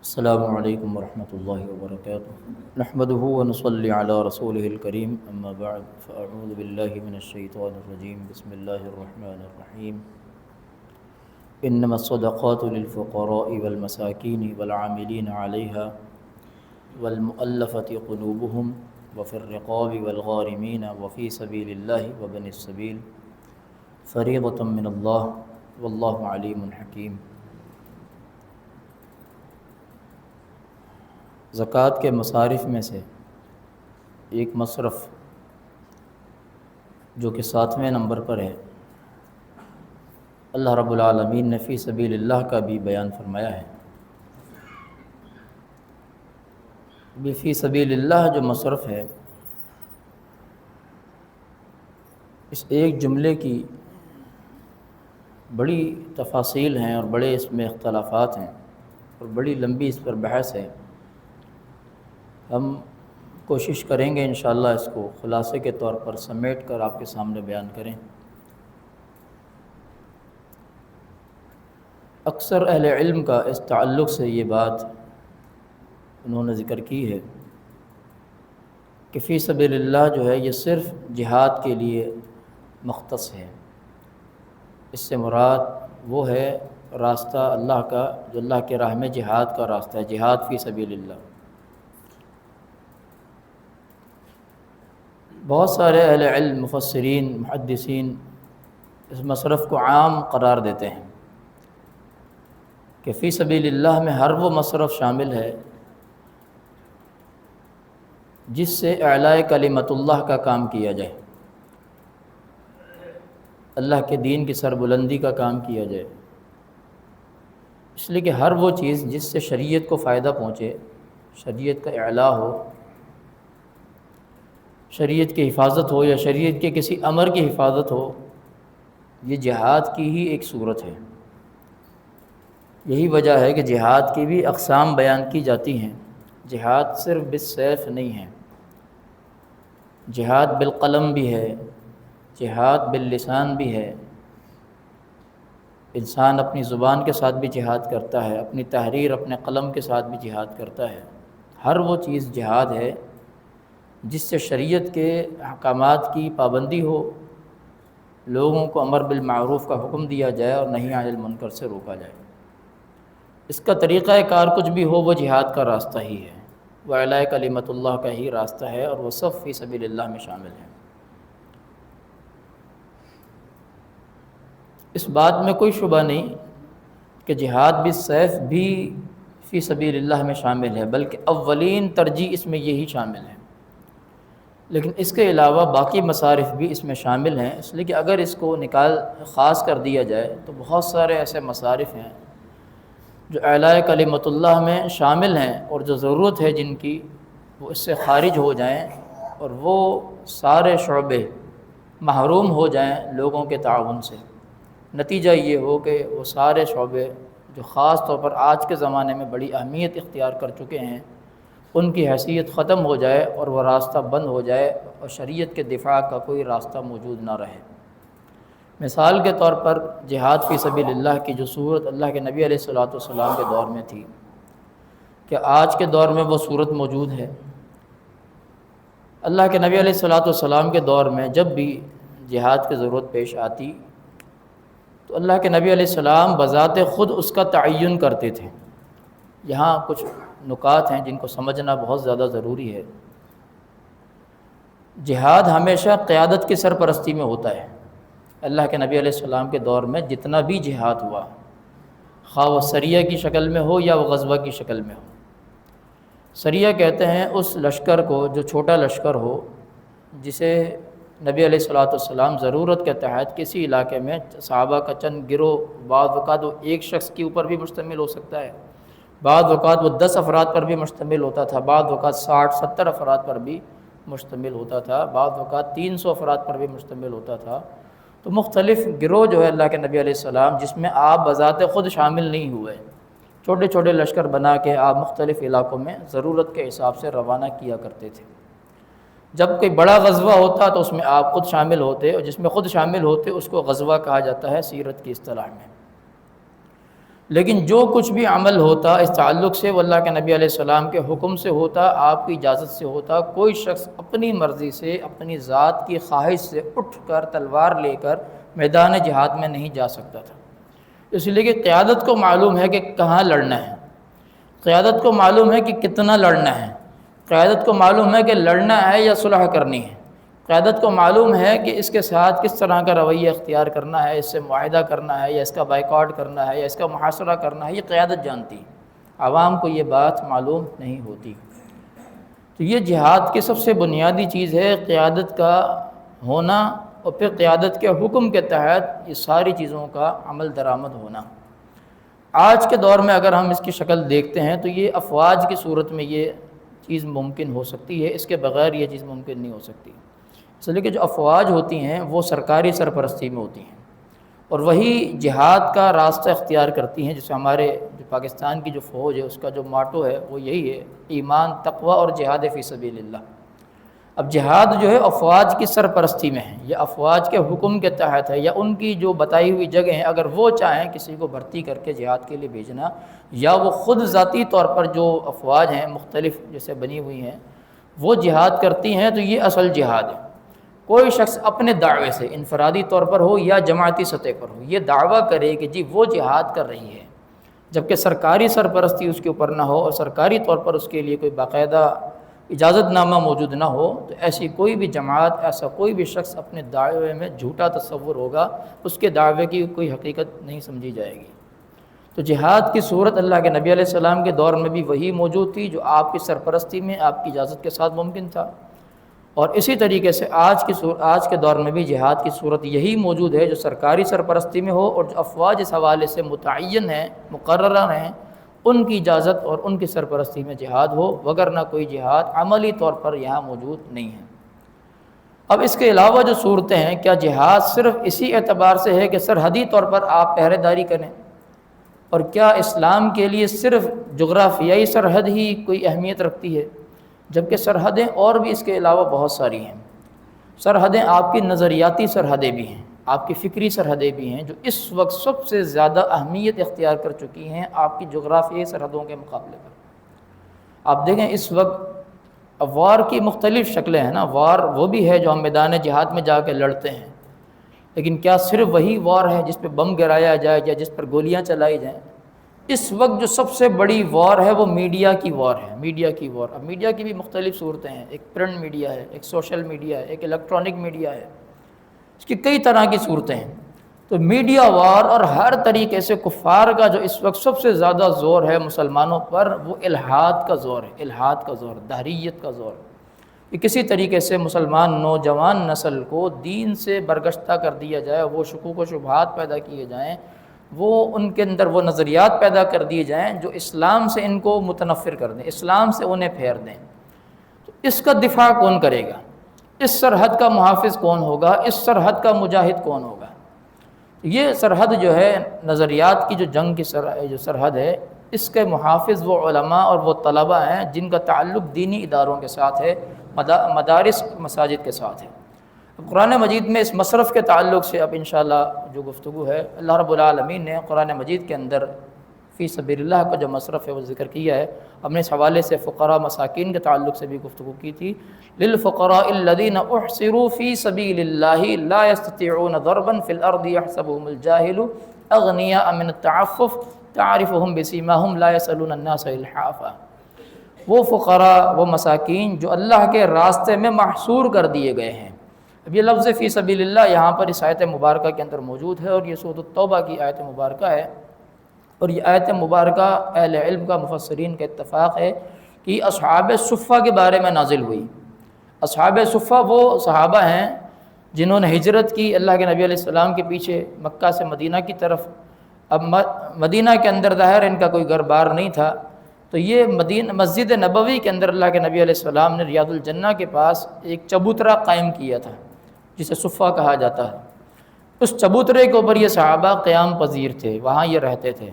السلام علیکم ورحمۃ اللہ وبرکاتہ نحمده ونصلی علی رسولہ الکریم اما بعد فاعوذ باللہ من الشیطان الرجیم بسم اللہ الرحمن الرحیم انما الصدقات للفقراء والمساکین والعاملین علیہا والمؤلفۃ قلوبهم وفی الرقاب والغارمین وفی سبیل اللہ وابن السبیل فریضۃ من اللہ واللہ علیم حکیم۔ زکوٰۃ کے مصارف میں سے ایک مصرف جو کہ 7ویں نمبر پر ہے، اللہ رب العالمین نے فی سبیل اللہ کا بھی بیان فرمایا ہے۔ فی سبیل اللہ جو مصرف ہے، اس ایک جملے کی بڑی تفاصیل ہیں اور بڑے اس میں اختلافات ہیں اور بڑی لمبی اس پر بحث ہے۔ ہم کوشش کریں گے انشاءاللہ اس کو خلاصے کے طور پر سمیٹ کر آپ کے سامنے بیان کریں۔ اکثر اہل علم کا اس تعلق سے یہ بات انہوں نے ذکر کی ہے کہ فی سبیل اللہ جو ہے یہ صرف جہاد کے لیے مختص ہے۔ اس سے مراد وہ ہے راستہ اللہ کا جو اللہ کے راہ میں جہاد کا راستہ ہے، جہاد فی سبیل اللہ۔ بہت سارے اہل علم، مفسرین، محدثین اس مصرف کو عام قرار دیتے ہیں کہ فی سبیل اللہ میں ہر وہ مصرف شامل ہے جس سے اعلاء کلمت اللہ کا کام کیا جائے، اللہ کے دین کی سربلندی کا کام کیا جائے۔ اس لیے کہ ہر وہ چیز جس سے شریعت کو فائدہ پہنچے، شریعت کا اعلاء ہو، شریعت کی حفاظت ہو یا شریعت کے کسی امر کی حفاظت ہو، یہ جہاد کی ہی ایک صورت ہے۔ یہی وجہ ہے کہ جہاد کی بھی اقسام بیان کی جاتی ہیں۔ جہاد صرف بالسیف نہیں ہے، جہاد بالقلم بھی ہے، جہاد باللسان بھی ہے۔ انسان اپنی زبان کے ساتھ بھی جہاد کرتا ہے، اپنی تحریر اپنے قلم کے ساتھ بھی جہاد کرتا ہے۔ ہر وہ چیز جہاد ہے جس سے شریعت کے احکامات کی پابندی ہو، لوگوں کو امر بالمعروف کا حکم دیا جائے اور نہی عن المنکر سے روکا جائے۔ اس کا طریقہ کار کچھ بھی ہو، وہ جہاد کا راستہ ہی ہے، وہ اعلاء کلمت اللہ کا ہی راستہ ہے، اور وہ سب فی سبیل اللہ میں شامل ہے۔ اس بات میں کوئی شبہ نہیں کہ جہاد بالسیف بھی فی سبیل اللہ میں شامل ہے، بلکہ اولین ترجیح اس میں یہی شامل ہے۔ لیکن اس کے علاوہ باقی مصارف بھی اس میں شامل ہیں، اس لیے کہ اگر اس کو خاص کر دیا جائے تو بہت سارے ایسے مصارف ہیں جو اعلاء کلمت اللہ میں شامل ہیں اور جو ضرورت ہے جن کی وہ اس سے خارج ہو جائیں اور وہ سارے شعبے محروم ہو جائیں لوگوں کے تعاون سے۔ نتیجہ یہ ہو کہ وہ سارے شعبے جو خاص طور پر آج کے زمانے میں بڑی اہمیت اختیار کر چکے ہیں، ان کی حیثیت ختم ہو جائے اور وہ راستہ بند ہو جائے اور شریعت کے دفاع کا کوئی راستہ موجود نہ رہے۔ مثال کے طور پر جہاد فی سبیل اللہ کی جو صورت اللہ کے نبی علیہ الصلوۃ والسلام کے دور میں تھی، کہ آج کے دور میں وہ صورت موجود ہے؟ اللہ کے نبی علیہ الصلوۃ والسلام کے دور میں جب بھی جہاد کی ضرورت پیش آتی تو اللہ کے نبی علیہ السلام بذات خود اس کا تعین کرتے تھے۔ یہاں کچھ نکات ہیں جن کو سمجھنا بہت زیادہ ضروری ہے۔ جہاد ہمیشہ قیادت کی سرپرستی میں ہوتا ہے۔ اللہ کے نبی علیہ السلام کے دور میں جتنا بھی جہاد ہوا، خواہ وہ سریہ کی شکل میں ہو یا وہ غزوہ کی شکل میں ہو۔ سریہ کہتے ہیں اس لشکر کو جو چھوٹا لشکر ہو، جسے نبی علیہ الصلوۃ والسلام ضرورت کے تحت کسی علاقے میں صحابہ کا چند گروہ، بعض اوقات وہ ایک شخص کے اوپر بھی مشتمل ہو سکتا ہے، بعض اوقات وہ 10 افراد پر بھی مشتمل ہوتا تھا، بعض اوقات 60-70 افراد پر بھی مشتمل ہوتا تھا، بعض اوقات 300 افراد پر بھی مشتمل ہوتا تھا۔ تو مختلف گروہ جو ہے اللہ کے نبی علیہ السلام، جس میں آپ بذات خود شامل نہیں ہوئے، چھوٹے چھوٹے لشکر بنا کے آپ مختلف علاقوں میں ضرورت کے حساب سے روانہ کیا کرتے تھے۔ جب کوئی بڑا غزوہ ہوتا تو اس میں آپ خود شامل ہوتے، اور جس میں خود شامل ہوتے اس کو غزوہ کہا جاتا ہے سیرت کی اصطلاح میں۔ لیکن جو کچھ بھی عمل ہوتا اس تعلق سے وہ اللہ کے نبی علیہ السلام کے حکم سے ہوتا، آپ کی اجازت سے ہوتا۔ کوئی شخص اپنی مرضی سے، اپنی ذات کی خواہش سے اٹھ کر تلوار لے کر میدان جہاد میں نہیں جا سکتا تھا، اس لیے کہ قیادت کو معلوم ہے کہ کہاں لڑنا ہے، قیادت کو معلوم ہے کہ کتنا لڑنا ہے، قیادت کو معلوم ہے کہ لڑنا ہے یا صلح کرنی ہے، قیادت کو معلوم ہے کہ اس کے ساتھ کس طرح کا رویہ اختیار کرنا ہے، اس سے معاہدہ کرنا ہے یا اس کا بائیکاٹ کرنا ہے یا اس کا محاصرہ کرنا ہے، یہ قیادت جانتی ہے، عوام کو یہ بات معلوم نہیں ہوتی۔ تو یہ جہاد کی سب سے بنیادی چیز ہے، قیادت کا ہونا، اور پھر قیادت کے حکم کے تحت یہ ساری چیزوں کا عمل درآمد ہونا۔ آج کے دور میں اگر ہم اس کی شکل دیکھتے ہیں تو یہ افواج کی صورت میں یہ چیز ممکن ہو سکتی ہے، اس کے بغیر یہ چیز ممکن نہیں ہو سکتی، اس لیے کہ جو افواج ہوتی ہیں وہ سرکاری سرپرستی میں ہوتی ہیں اور وہی جہاد کا راستہ اختیار کرتی ہیں، جیسے ہمارے جو پاکستان کی جو فوج ہے اس کا جو ماٹو ہے وہ یہی ہے، ایمان، تقوی اور جہاد فی سبیل اللہ۔ اب جہاد جو ہے افواج کی سرپرستی میں ہے، یا افواج کے حکم کے تحت ہے، یا ان کی جو بتائی ہوئی جگہ ہیں، اگر وہ چاہیں کسی کو بھرتی کر کے جہاد کے لیے بھیجنا، یا وہ خود ذاتی طور پر جو افواج ہیں مختلف جیسے بنی ہوئی ہیں وہ جہاد کرتی ہیں، تو یہ اصل جہاد ہے۔ کوئی شخص اپنے دعوے سے انفرادی طور پر ہو یا جماعتی سطح پر ہو یہ دعویٰ کرے کہ جی وہ جہاد کر رہی ہے، جبکہ سرکاری سرپرستی اس کے اوپر نہ ہو اور سرکاری طور پر اس کے لیے کوئی باقاعدہ اجازت نامہ موجود نہ ہو، تو ایسی کوئی بھی جماعت، ایسا کوئی بھی شخص اپنے دعوے میں جھوٹا تصور ہوگا، اس کے دعوے کی کوئی حقیقت نہیں سمجھی جائے گی۔ تو جہاد کی صورت اللہ کے نبی علیہ السلام کے دور میں بھی وہی موجود تھی جو آپ کی سرپرستی میں آپ کی اجازت کے ساتھ ممکن تھا، اور اسی طریقے سے آج کے دور میں بھی جہاد کی صورت یہی موجود ہے جو سرکاری سرپرستی میں ہو، اور جو افواج اس حوالے سے متعین ہیں، مقررہ ہیں، ان کی اجازت اور ان کی سرپرستی میں جہاد ہو، وگرنہ کوئی جہاد عملی طور پر یہاں موجود نہیں ہے۔ اب اس کے علاوہ جو صورتیں ہیں، کیا جہاد صرف اسی اعتبار سے ہے کہ سرحدی طور پر آپ پہرے داری کریں، اور کیا اسلام کے لیے صرف جغرافیائی سرحد ہی کوئی اہمیت رکھتی ہے؟ جبکہ سرحدیں اور بھی اس کے علاوہ بہت ساری ہیں۔ سرحدیں آپ کی نظریاتی سرحدیں بھی ہیں، آپ کی فکری سرحدیں بھی ہیں، جو اس وقت سب سے زیادہ اہمیت اختیار کر چکی ہیں آپ کی جغرافیائی سرحدوں کے مقابلے پر۔ آپ دیکھیں اس وقت وار کی مختلف شکلیں ہیں نا، وار وہ بھی ہے جو ہم میدان جہاد میں جا کے لڑتے ہیں، لیکن کیا صرف وہی وار ہے جس پہ بم گرایا جائے یا جس پر گولیاں چلائی جائیں؟ اس وقت جو سب سے بڑی وار ہے وہ میڈیا کی وار ہے، میڈیا کی وار۔ اب میڈیا کی بھی مختلف صورتیں ہیں، ایک پرنٹ میڈیا ہے، ایک سوشل میڈیا ہے، ایک الیکٹرانک میڈیا ہے، اس کی کئی طرح کی صورتیں ہیں۔ تو میڈیا وار اور ہر طریقے سے کفار کا جو اس وقت سب سے زیادہ زور ہے مسلمانوں پر، وہ الحاد کا زور ہے، الحاد کا زور، دہریت کا زور، کہ کسی طریقے سے مسلمان نوجوان نسل کو دین سے برگشتہ کر دیا جائے، وہ شکوک و شبہات پیدا کیے جائیں، وہ ان کے اندر وہ نظریات پیدا کر دیے جائیں جو اسلام سے ان کو متنفر کر دیں، اسلام سے انہیں پھیر دیں۔ تو اس کا دفاع کون کرے گا؟ اس سرحد کا محافظ کون ہوگا؟ اس سرحد کا مجاہد کون ہوگا؟ یہ سرحد جو ہے نظریات کی جو جنگ کی جو سرحد ہے، اس کے محافظ وہ علماء اور وہ طلباء ہیں جن کا تعلق دینی اداروں کے ساتھ ہے، مدارس مساجد کے ساتھ ہے۔ قرآن مجید میں اس مصرف کے تعلق سے اب انشاءاللہ جو گفتگو ہے، اللہ رب العالمین نے قرآن مجید کے اندر فی سبیل اللہ کا جو مصرف ہے وہ ذکر کیا ہے۔ ہم نے اس حوالے سے فقراء مساکین کے تعلق سے بھی گفتگو کی تھی۔ للفقراء الذین احصروا فی سبیل اللہ لا یستطیعون ضربا فی الارض یحسبهم الجاہل اغنیاء من التعفف تعرفهم بسیماہم لا یسألون الناس الحافا۔ وہ فقراء، وہ مساکین جو اللہ کے راستے میں محصور کر دیے گئے ہیں۔ اب یہ لفظ فی سبیل اللہ یہاں پر اس آیت مبارکہ کے اندر موجود ہے، اور یہ سورۃ التوبہ کی آیت مبارکہ ہے، اور یہ آیت مبارکہ اہل علم کا، مفسرین کا اتفاق ہے کہ اصحاب صفہ کے بارے میں نازل ہوئی۔ اصحاب صفہ وہ صحابہ ہیں جنہوں نے ہجرت کی اللہ کے نبی علیہ السلام کے پیچھے مکہ سے مدینہ کی طرف۔ اب مدینہ کے اندر ظاہر ان کا کوئی گھر بار نہیں تھا، تو یہ مسجد نبوی کے اندر اللہ کے نبی علیہ السلام نے ریاض الجنہ کے پاس ایک چبوترا قائم کیا تھا جسے صفہ کہا جاتا ہے۔ اس چبوترے کے اوپر یہ صحابہ قیام پذیر تھے، وہاں یہ رہتے تھے،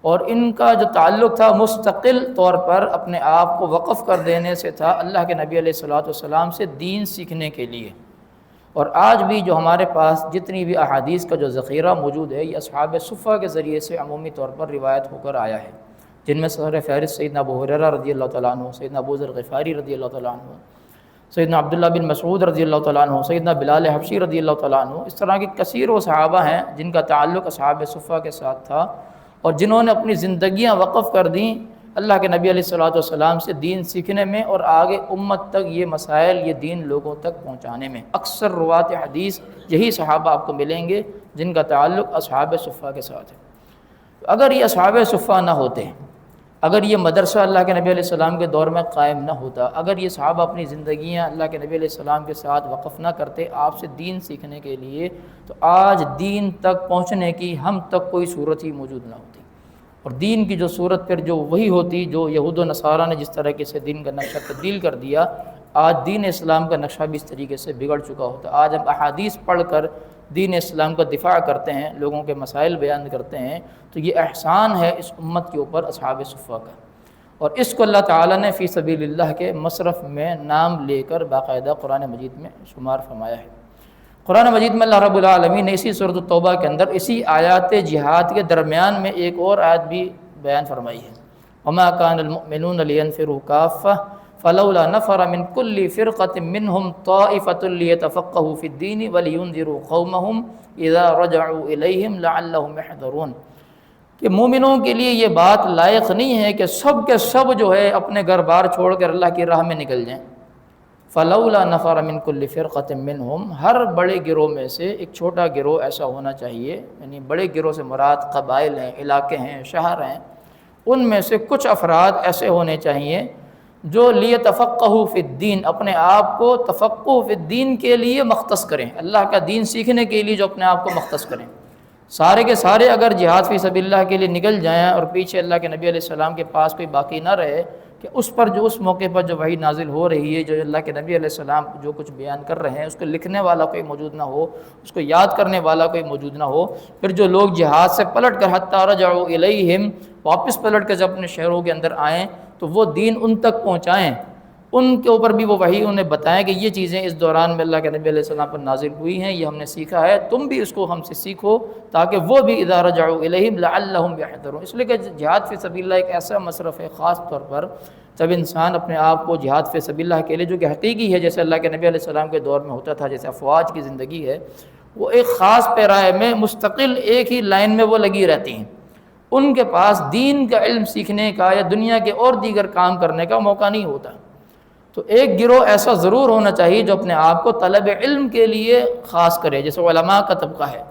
اور ان کا جو تعلق تھا مستقل طور پر اپنے آپ کو وقف کر دینے سے تھا اللہ کے نبی علیہ السلام سے دین سیکھنے کے لیے۔ اور آج بھی جو ہمارے پاس جتنی بھی احادیث کا جو ذخیرہ موجود ہے یہ اصحاب صفہ کے ذریعے سے عمومی طور پر روایت ہو کر آیا ہے، جن میں سر فہرست سیدنا ابو ہریرہ رضی اللہ تعالیٰ عنہ، سیدنا ابو ذر غفاری رضی اللہ تعالیٰ عنہ، سیدنا عبداللہ بن مسعود رضی اللہ تعالیٰ عنہ، سیدنا بلال حبشی رضی اللہ تعالیٰ عنہ، اس طرح کے کثیر و صحابہ ہیں جن کا تعلق اصحاب صفہ کے ساتھ تھا، اور جنہوں نے اپنی زندگیاں وقف کر دیں اللہ کے نبی علیہ الصلوۃ والسلام سے دین سیکھنے میں، اور آگے امت تک یہ مسائل، یہ دین لوگوں تک پہنچانے میں۔ اکثر روات حدیث یہی صحابہ آپ کو ملیں گے جن کا تعلق اصحاب صفہ کے ساتھ ہے۔ اگر یہ اصحاب صفہ نہ ہوتے، اگر یہ مدرسہ اللہ کے نبی علیہ السلام کے دور میں قائم نہ ہوتا، اگر یہ صحابہ اپنی زندگیاں اللہ کے نبی علیہ السلام کے ساتھ وقف نہ کرتے آپ سے دین سیکھنے کے لیے، تو آج دین تک پہنچنے کی ہم تک کوئی صورت ہی موجود نہ ہوتی، اور دین کی جو صورت پھر جو وہی ہوتی جو یہود و نصارہ نے جس طریقے سے دین کا نقشہ تبدیل کر دیا، آج دین اسلام کا نقشہ بھی اس طریقے سے بگڑ چکا ہوتا۔ آج ہم احادیث پڑھ کر دین اسلام کا دفاع کرتے ہیں، لوگوں کے مسائل بیان کرتے ہیں، تو یہ احسان ہے اس امت کے اوپر اصحاب صفہ کا، اور اس کو اللہ تعالیٰ نے فی سبیل اللہ کے مصرف میں نام لے کر باقاعدہ قرآن مجید میں شمار فرمایا ہے۔ قرآن مجید میں اللہ رب العالمین نے اسی سورۃ التوبہ کے اندر اسی آیات جہاد کے درمیان میں ایک اور آیت بھی بیان فرمائی ہے، وما كان المؤمنون لينفروا كافة فلولا نفر من كل فرقة منهم طائفة ليتفقهوا في الدين ولينذروا قومهم إذا رجعوا إليهم لعلهم يحذرون، کہ مومنوں کے لیے یہ بات لائق نہیں ہے کہ سب کے سب جو ہے اپنے گھر بار چھوڑ کر اللہ کی راہ میں نکل جائیں۔ فلولا نفر من كل فرقة منهم، ہر بڑے گروہ میں سے ایک چھوٹا گروہ ایسا ہونا چاہیے، یعنی بڑے گروہ سے مراد قبائل ہیں، علاقے ہیں، شہر ہیں، ان میں سے کچھ افراد ایسے ہونے چاہیے جو لیتفقہوا فی الدین، اپنے آپ کو تفقہ فی الدین کے لیے مختص کریں، اللہ کا دین سیکھنے کے لیے جو اپنے آپ کو مختص کریں۔ سارے کے سارے اگر جہاد فی سبیل اللہ کے لیے نکل جائیں اور پیچھے اللہ کے نبی علیہ السلام کے پاس کوئی باقی نہ رہے کہ اس پر جو اس موقع پر جو وحی نازل ہو رہی ہے، جو اللہ کے نبی علیہ السلام جو کچھ بیان کر رہے ہیں اس کو لکھنے والا کوئی موجود نہ ہو، اس کو یاد کرنے والا کوئی موجود نہ ہو، پھر جو لوگ جہاد سے پلٹ کر حتی رجعوا الیہم، واپس پلٹ کر جب اپنے شہروں کے اندر آئیں تو وہ دین ان تک پہنچائیں، ان کے اوپر بھی وہ وحی انہیں بتائیں کہ یہ چیزیں اس دوران میں اللہ کے نبی علیہ السلام پر نازل ہوئی ہیں، یہ ہم نے سیکھا ہے، تم بھی اس کو ہم سے سیکھو، تاکہ وہ بھی اذا رجعوا الیہم لعلہم یحذرون۔ اس لیے کہ جہاد فی سبیل اللہ ایک ایسا مصرف ہے خاص طور پر جب انسان اپنے آپ کو جہاد فی سبیل اللہ کے لیے، جو کہ حقیقی ہے جیسے اللہ کے نبی علیہ السلام کے دور میں ہوتا تھا، جیسے افواج کی زندگی ہے، وہ ایک خاص پیرائے میں مستقل ایک ہی لائن میں وہ لگی رہتی ہیں، ان کے پاس دین کا علم سیکھنے کا یا دنیا کے اور دیگر کام کرنے کا موقع نہیں ہوتا۔ تو ایک گروہ ایسا ضرور ہونا چاہیے جو اپنے آپ کو طلب علم کے لیے خاص کرے، جیسے علماء کا طبقہ ہے،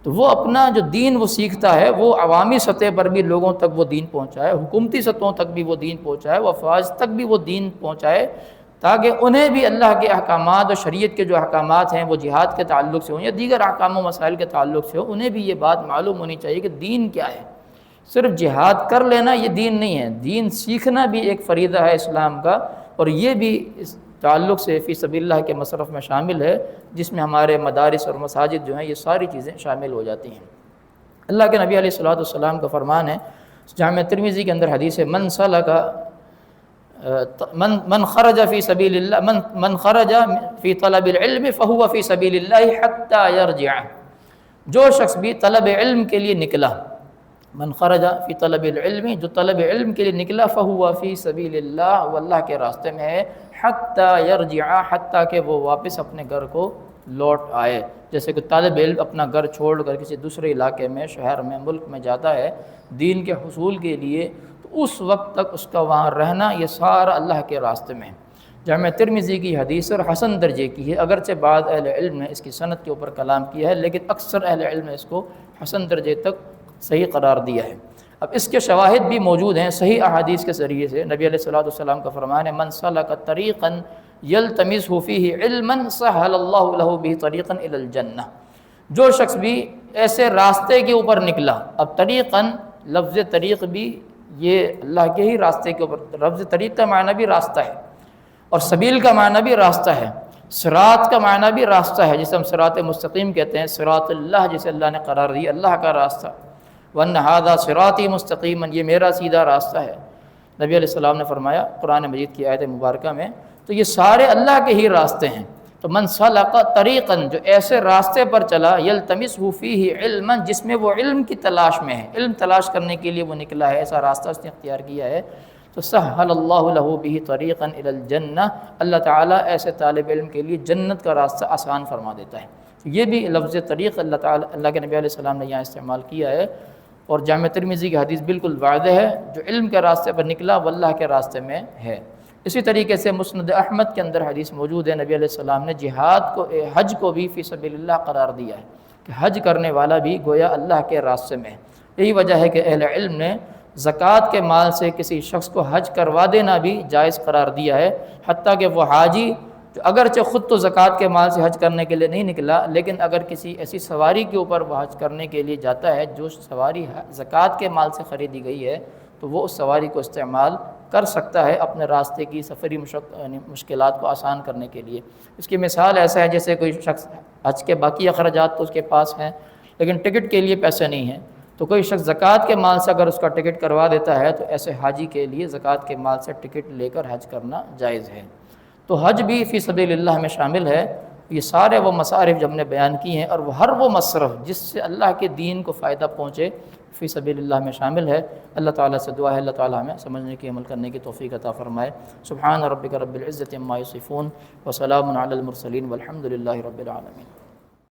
تو وہ اپنا جو دین وہ سیکھتا ہے وہ عوامی سطح پر بھی لوگوں تک وہ دین پہنچائے، حکومتی سطحوں تک بھی وہ دین پہنچائے، وہ افواج تک بھی وہ دین پہنچائے، تاکہ انہیں بھی اللہ کے احکامات اور شریعت کے جو احکامات ہیں وہ جہاد کے تعلق سے ہوں یا دیگر احکام و مسائل کے تعلق سے ہوں، انہیں بھی یہ بات معلوم ہونی چاہیے کہ دین کیا ہے۔ صرف جہاد کر لینا یہ دین نہیں ہے، دین سیکھنا بھی ایک فریضہ ہے اسلام کا، اور یہ بھی اس تعلق سے فی سبیل اللہ کے مصرف میں شامل ہے، جس میں ہمارے مدارس اور مساجد جو ہیں یہ ساری چیزیں شامل ہو جاتی ہیں۔ اللہ کے نبی علیہ الصلوۃ والسلام کا فرمان ہے جامع ترمذی کے اندر حدیث ہے، من خرج فی سبیل اللہ من خرج فی طلب العلم فہو فی سبیل اللہ حتی یرجع، جو شخص بھی طلب علم کے لیے نکلا، من خرج فی طلب العلم، جو طلب علم کے لیے نکلا، فہو فی سبیل اللہ، وہ اللہ کے راستے میں ہے، حتی یرجع، حتیٰ کہ وہ واپس اپنے گھر کو لوٹ آئے۔ جیسے کہ طالب علم اپنا گھر چھوڑ کر کسی دوسرے علاقے میں، شہر میں، ملک میں جاتا ہے دین کے حصول کے لیے، تو اس وقت تک اس کا وہاں رہنا یہ سارا اللہ کے راستے میں۔ جامع ترمذی کی حدیث اور حسن درجے کی ہے، اگرچہ بعض اہل علم نے اس کی سند کے اوپر کلام کیا ہے، لیکن اکثر اہل علم نے اس کو حسن درجے تک صحیح قرار دیا ہے۔ اب اس کے شواہد بھی موجود ہیں صحیح احادیث کے ذریعے سے۔ نبی علیہ الصلوۃ والسلام کا فرمان ہے، من سلک طریقا یلتمس فیہ علما سہل اللہ لہ بہ طریقا الی الجنہ، جو شخص بھی ایسے راستے کے اوپر نکلا، اب طریقا لفظ طریق بھی یہ اللہ کے ہی راستے کے اوپر، لفظ طریق کا معنی بھی راستہ ہے، اور سبیل کا معنی بھی راستہ ہے، صراط کا معنی بھی راستہ ہے، جسے ہم صراط مستقیم کہتے ہیں، صراط اللہ جسے اللہ نے قرار دی، اللہ کا راستہ، وَأَنَّ هَذَا صِرَاطِي مُسْتَقِيمًا، یہ میرا سیدھا راستہ ہے۔ نبی علیہ السلام نے فرمایا قرآن مجید کی آیت مبارکہ میں، تو یہ سارے اللہ کے ہی راستے ہیں، تو من سلک طریقا، جو ایسے راستے پر چلا، یلتمسہ فیہ علما، جس میں وہ علم کی تلاش میں ہے، علم تلاش کرنے کے لیے وہ نکلا ہے، ایسا راستہ اس نے اختیار کیا ہے، تو سہل اللہ لہ بہ طریقا الی الجنہ، اللہ تعالیٰ ایسے طالب علم کے لیے جنت کا راستہ آسان فرما دیتا ہے۔ یہ بھی لفظ طریق اللہ کے نبی علیہ السلام نے یہاں استعمال کیا ہے، اور جامع ترمذی کی حدیث بالکل واضح ہے، جو علم کے راستے پر نکلا وہ اللہ کے راستے میں ہے۔ اسی طریقے سے مسند احمد کے اندر حدیث موجود ہے، نبی علیہ السلام نے حج کو بھی فی سبیل اللہ قرار دیا ہے، کہ حج کرنے والا بھی گویا اللہ کے راستے میں ہے۔ یہی وجہ ہے کہ اہل علم نے زکوٰۃ کے مال سے کسی شخص کو حج کروا دینا بھی جائز قرار دیا ہے، حتیٰ کہ وہ حاجی جو اگرچہ خود تو زکوٰۃ کے مال سے حج کرنے کے لیے نہیں نکلا، لیکن اگر کسی ایسی سواری کے اوپر وہ حج کرنے کے لیے جاتا ہے جو سواری زکوٰۃ کے مال سے خریدی گئی ہے، تو وہ اس سواری کو استعمال کر سکتا ہے اپنے راستے کی سفری مشکلات کو آسان کرنے کے لیے۔ اس کی مثال ایسا ہے جیسے کوئی شخص حج کے باقی اخراجات تو اس کے پاس ہیں، لیکن ٹکٹ کے لیے پیسے نہیں ہیں، تو کوئی شخص زکوٰۃ کے مال سے اگر اس کا ٹکٹ کروا دیتا ہے، تو ایسے حاجی کے لیے زکوٰۃ کے مال سے ٹکٹ لے کر حج کرنا جائز ہے۔ تو حج بھی فی سبیل اللہ میں شامل ہے۔ یہ سارے وہ مصارف جو ہم نے بیان کی ہیں، اور ہر وہ مصرف جس سے اللہ کے دین کو فائدہ پہنچے، فی سبیل اللہ میں شامل ہے۔ اللہ تعالیٰ سے دعا ہے اللہ تعالیٰ ہمیں سمجھنے کی، عمل کرنے کی توفیق عطا فرمائے۔ سبحان ربک رب العزۃ عما یصفون وسلام علی المرسلین والحمد للہ رب العالمین۔